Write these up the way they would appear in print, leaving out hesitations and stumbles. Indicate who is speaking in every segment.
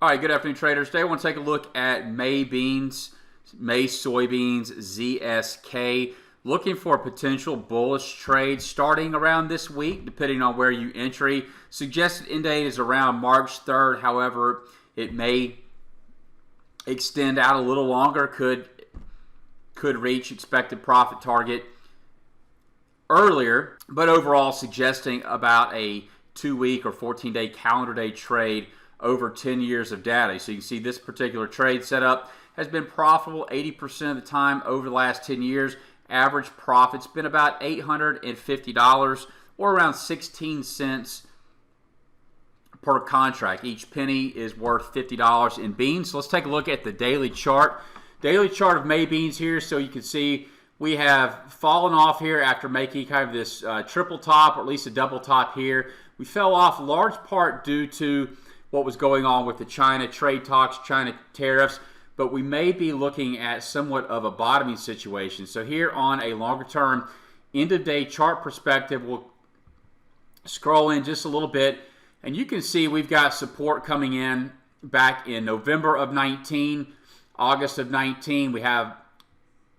Speaker 1: All right, good afternoon, traders. Today I want to take a look at May beans, May soybeans, ZSK. Looking for a potential bullish trade starting around this week, depending on where you entry. Suggested end date is around March 3rd. However, it may extend out a little longer. Could reach expected profit target earlier, but overall suggesting about a 2-week or 14-day calendar day trade over 10 years of data. So you can see this particular trade setup has been profitable 80% of the time over the last 10 years. Average profit's been about $850 or around 16 cents per contract. Each penny is worth $50 in beans. So let's take a look at the daily chart. Daily chart of May beans here, so you can see we have fallen off here after making kind of this triple top, or at least a double top here. We fell off large part due to what was going on with the China trade talks, China tariffs, but we may be looking at somewhat of a bottoming situation. So here on a longer term end of day chart perspective, we'll scroll in just a little bit, and you can see we've got support coming in back in November of 19, August of 19. We have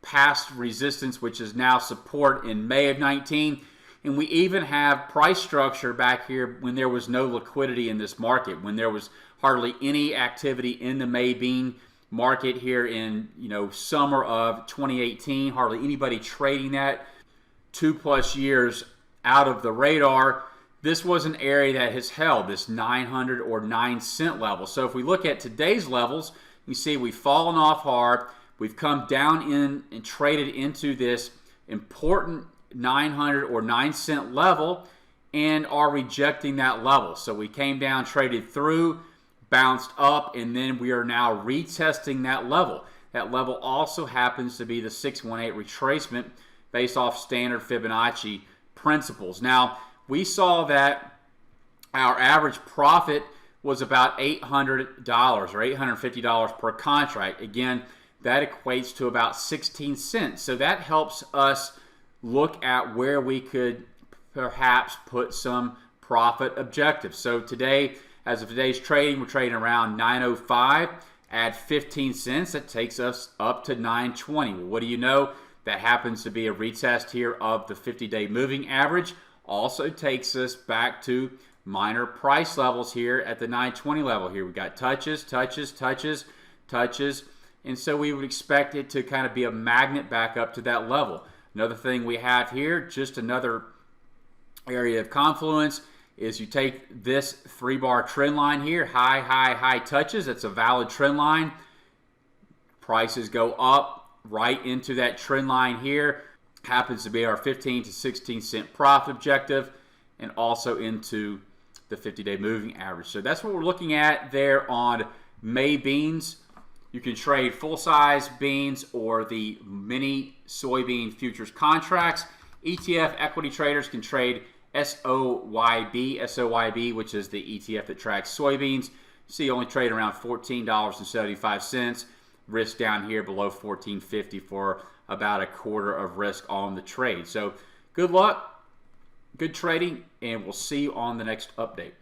Speaker 1: past resistance, which is now support in May of 19. And we even have price structure back here when there was no liquidity in this market, when there was hardly any activity in the May bean market here in summer of 2018. Hardly anybody trading that. 2+ years out of the radar. This was an area that has held this 900 or 9 cent level. So if we look at today's levels, you see we've fallen off hard. We've come down in and traded into this important 900 or 9 cent level and are rejecting that level. So we came down, traded through, bounced up, and then we are now retesting that level. That level also happens to be the 618 retracement based off standard Fibonacci principles. Now, we saw that our average profit was about $800 or $850 per contract. Again, that equates to about 16 cents. So that helps us look at where we could perhaps put some profit objectives. So today, as of today's trading, we're trading around 905. Add 15 cents, that takes us up to 920. Well, what do you know? That happens to be a retest here of the 50-day moving average. Also takes us back to minor price levels here at the 920 level here. We've got touches, touches, touches, touches. And so we would expect it to kind of be a magnet back up to that level. Another thing we have here, just another area of confluence, is you take this 3-bar trend line here, high, high, high touches. That's a valid trend line. Prices go up right into that trend line here. Happens to be our 15 to 16 cent profit objective, and also into the 50-day moving average. So that's what we're looking at there on May beans. You can trade full-size beans or the mini soybean futures contracts. ETF equity traders can trade SOYB, which is the ETF that tracks soybeans. See, only trade around $14.75. Risk down here below $14.50 for about a quarter of risk on the trade. So good luck, good trading, and we'll see you on the next update.